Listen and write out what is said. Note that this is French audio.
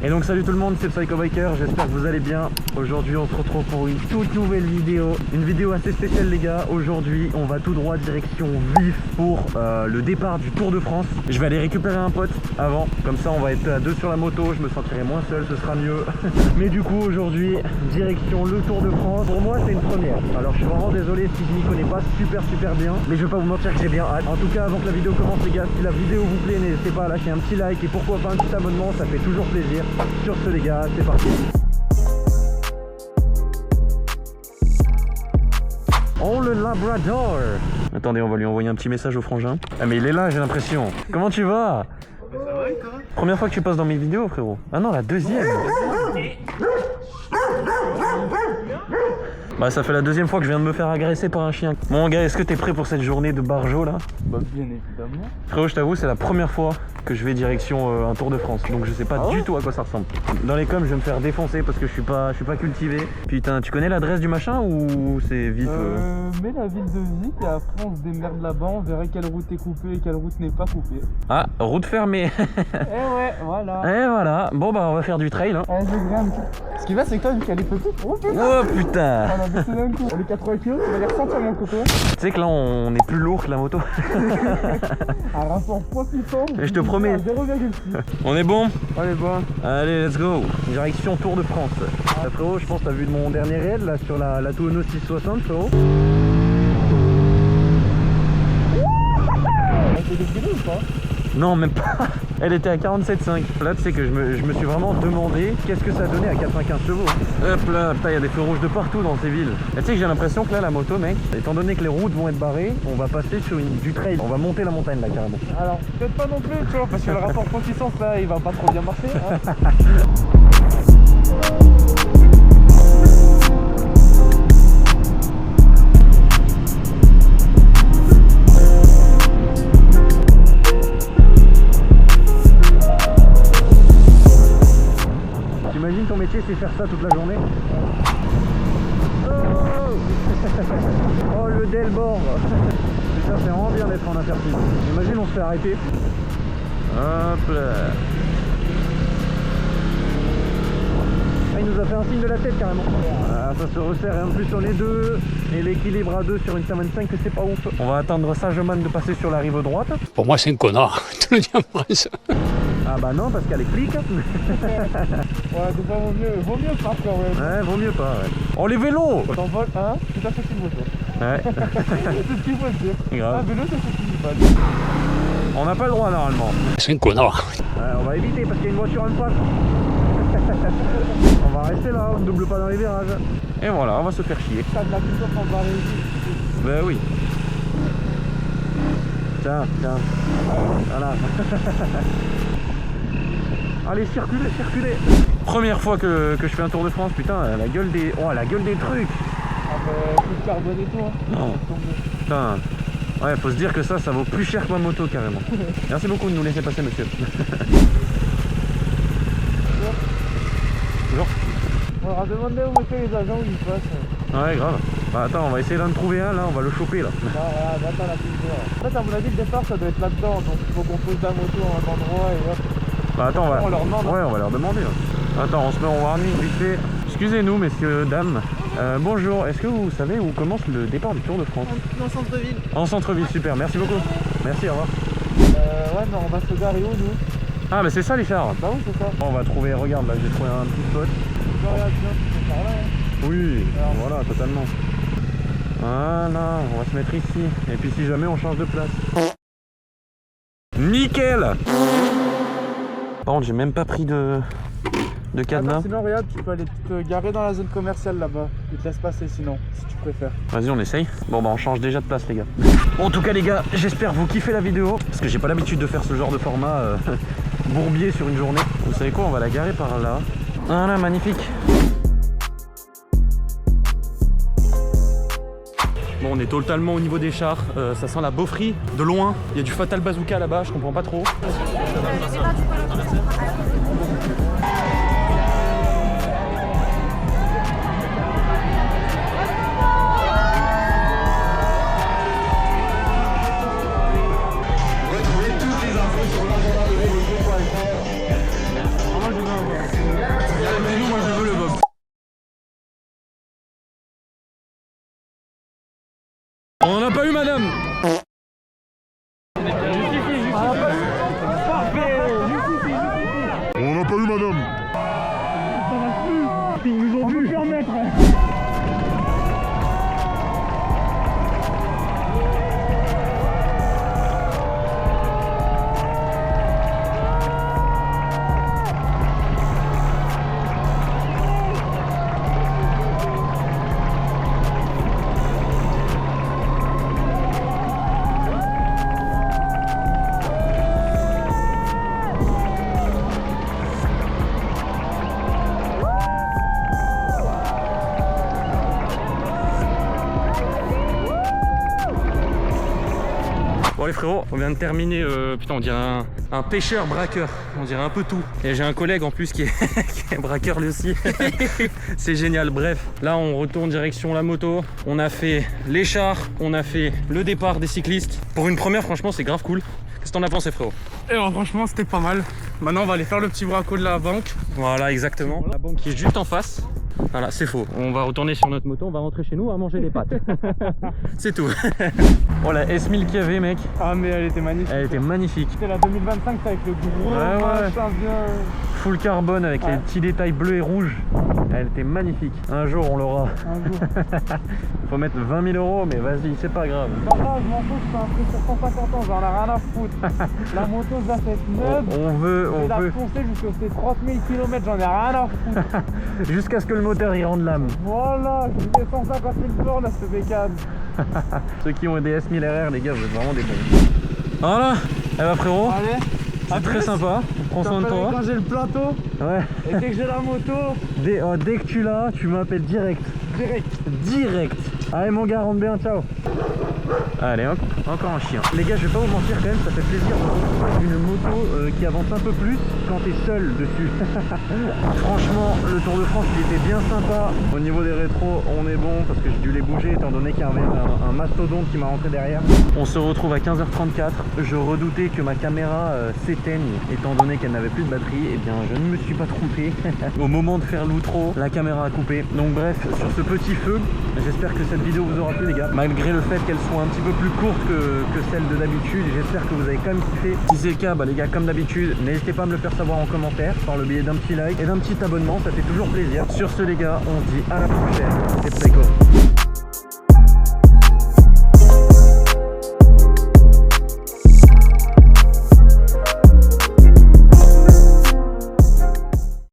Et donc salut tout le monde, c'est Psycho Biker, j'espère que vous allez bien. Aujourd'hui on se retrouve pour une toute nouvelle vidéo. Une vidéo assez spéciale les gars. Aujourd'hui on va tout droit direction Vif pour le départ du Tour de France. Je vais aller récupérer un pote avant, comme ça on va être à deux sur la moto, je me sentirai moins seul, ce sera mieux. Mais du coup aujourd'hui, direction le Tour de France. Pour moi c'est une première. Alors je suis vraiment désolé si je m'y connais pas super bien. Mais je vais pas vous mentir que j'ai bien hâte. En tout cas avant que la vidéo commence les gars, si la vidéo vous plaît, n'hésitez pas à lâcher un petit like et pourquoi pas un petit abonnement, ça fait toujours plaisir. Sur ce les gars, c'est parti. Oh le Labrador. Attendez, on va lui envoyer un petit message au frangin. Ah mais il est là j'ai l'impression. Comment tu vas? Ça va et toi? Première fois que tu passes dans mes vidéos frérot. Ah non la deuxième. Bah ça fait la deuxième fois que je viens de me faire agresser par un chien. Bon gars, est-ce que t'es prêt pour cette journée de barjo là? Bah bien évidemment. Frérot je t'avoue c'est la première fois que je vais direction un Tour de France. Donc je sais pas du tout à quoi ça ressemble. Dans les coms je vais me faire défoncer parce que je suis pas cultivé. Putain tu connais l'adresse du machin ou c'est vite Mets la ville de Vif et après on se démerde là-bas, on verra quelle route est coupée et quelle route n'est pas coupée. Ah route fermée. Eh ouais voilà. Et voilà. Bon bah on va faire du trail hein. Allez je grimpe. Ce qui va c'est que toi vu qu'elle est petite. Oh putain. Oh putain. On a baissé d'un coup. On est 80 kg, tu vas les ressentir mon coco. Tu sais que là on est plus lourd que la moto. Un rapport poids puissant. Et je te promets. 0,6. On est bon? Allez bon. Allez let's go. Direction Tour de France. Frérot je pense que t'as vu de mon dernier raid là sur la Tuono 660 frérot. Elle fait défiler ou pas? Non même pas. Elle était à 47,5. Là tu sais que je me suis vraiment demandé qu'est-ce que ça donnait à 95 chevaux. Hop là, putain il y a des feux rouges de partout dans ces villes. Et tu sais que j'ai l'impression que là la moto mec, étant donné que les routes vont être barrées, on va passer sur du trail. On va monter la montagne là carrément. Alors peut-être pas non plus tu vois parce que le rapport poids-puissance là il va pas trop bien marcher hein. T'imagines ton métier c'est faire ça toute la journée? Oh le Delbord. Putain c'est vraiment bien d'être en intercité. Imagine on se fait arrêter. Hop là. Ah, il nous a fait un signe de la tête carrément. Ah, ça se resserre et en plus on est deux. Et l'équilibre à deux sur une 55 que c'est pas ouf. On va attendre sagement de passer sur la rive droite. Pour moi, c'est un connard, te le dis en France. Ah bah non parce qu'elle est clique. Ouais donc vaut mieux pas quand même. Ouais vaut mieux pas ouais. Oh les vélos. T'envoles un, c'est ça ce qu'il faut faire. Ouais. C'est ce qu'il faut dire. Grave. Un vélo c'est ce qu'il faut. On n'a pas le droit normalement. C'est un connard. On va éviter parce qu'il y a une voiture en face. On va rester là, on ne double pas dans les virages. Et voilà, on va se faire chier. Ça de la culture qu'on va réussir. Ben oui. Tiens. Voilà. Allez, circulez. Première fois que je fais un Tour de France, putain, la gueule des... Oh, la gueule des trucs. Ah bah, plus de carbone et tout hein. Non. Putain. Ouais, faut se dire que ça vaut plus cher que ma moto carrément. Merci beaucoup de nous laisser passer monsieur. Bonjour. On va demander où étaient les agents où ils passent. Ouais, grave. Bah attends, on va essayer d'en trouver un là, on va le choper là. Bah voilà, attends la culture. En fait à mon avis le départ ça doit être là-dedans, donc il faut qu'on pose la moto à un endroit et hop. Bah attends, on leur demande. Ouais, on va leur demander. Là. Attends, on se met en warning vite fait. Excusez-nous, messieurs, dames. Bonjour, est-ce que vous savez où commence le départ du Tour de France? En centre-ville. En centre-ville, super, merci beaucoup. Merci, au revoir. Ouais, mais on va se garer où nous? Ah, mais c'est ça les chars. Bah oui, c'est ça. On va trouver, regarde, là j'ai trouvé un petit spot. Regarde bien, tu peux faire là. Hein. Oui, alors, voilà, totalement. Voilà, on va se mettre ici. Et puis si jamais on change de place. Nickel. Par contre, j'ai même pas pris de cadenas. Attends, sinon regarde, tu peux aller te garer dans la zone commerciale là-bas. Ils te laissent passer sinon, si tu préfères. Vas-y, on essaye. Bon bah on change déjà de place les gars. Bon, en tout cas les gars, j'espère vous kiffez la vidéo. Parce que j'ai pas l'habitude de faire ce genre de format bourbier sur une journée. Vous savez quoi, on va la garer par là. Voilà, magnifique. Bon, on est totalement au niveau des chars. Ça sent la beaufrie de loin. Il y a du Fatal Bazooka là-bas, je comprends pas trop. eu madame. On n'a pas eu madame. Ils nous ont pu permettre. Bon les frérots, on vient de terminer, putain on dirait un pêcheur braqueur, on dirait un peu tout. Et j'ai un collègue en plus qui est, qui est braqueur lui aussi. C'est génial, bref. Là on retourne direction la moto, on a fait les chars, on a fait le départ des cyclistes. Pour une première franchement c'est grave cool. Qu'est-ce que t'en as pensé frérot? Et bon, franchement c'était pas mal. Maintenant on va aller faire le petit braco de la banque. Voilà exactement, la banque qui est juste en face. Voilà, c'est faux. On va retourner sur notre moto, on va rentrer chez nous à manger des pâtes. C'est tout. Oh la S1000 qu'il y avait mec. Ah mais elle était magnifique. Elle était magnifique. C'était la 2025 avec le gros machin bien. Full carbone avec les petits détails bleus et rouges. Elle était magnifique. Un jour on l'aura. Un jour. Faut mettre 20 000 €, mais vas-y, c'est pas grave. Pas grave, je m'en fous, je fais un prix sur 150 ans, j'en ai rien à foutre. La moto je la fais neuve. On veut. Je vais la foncer jusqu'à 30 000 km, j'en ai rien à foutre. Jusqu'à ce que le moteur y rende l'âme. Voilà, je fais 150 000 bornes à ce bécane. Ceux qui ont des S1000 RR, les gars, vous êtes vraiment des bons. Voilà, eh bah frérot, Allez, c'est très sympa. Prends soin de toi. quand j'ai le plateau Ouais. et dès que j'ai la moto, Dès que tu l'as, tu m'appelles direct. direct. Allez mon gars, rentre bien, ciao. Allez, encore un chien. Les gars, je vais pas vous mentir quand même, ça fait plaisir de retrouver une moto qui avance un peu plus quand t'es seul dessus. Franchement, le Tour de France, il était bien sympa. Au niveau des rétros, on est bon parce que j'ai dû les bouger étant donné qu'il y avait un mastodonte qui m'a rentré derrière. On se retrouve à 15h34. Je redoutais que ma caméra s'éteigne étant donné qu'elle n'avait plus de batterie. Et bien, je ne me suis pas trompé. Au moment de faire l'outro, la caméra a coupé. Donc bref, sur ce petit feu, j'espère que cette vidéo vous aura plu les gars. Malgré le fait qu'elle soit un petit peu plus courte que celle de d'habitude, j'espère que vous avez quand même kiffé. Si c'est le cas, bah les gars, comme d'habitude, n'hésitez pas à me le faire savoir en commentaire par le biais d'un petit like et d'un petit abonnement, ça fait toujours plaisir. Sur ce les gars, on se dit à la prochaine. C'est Préco.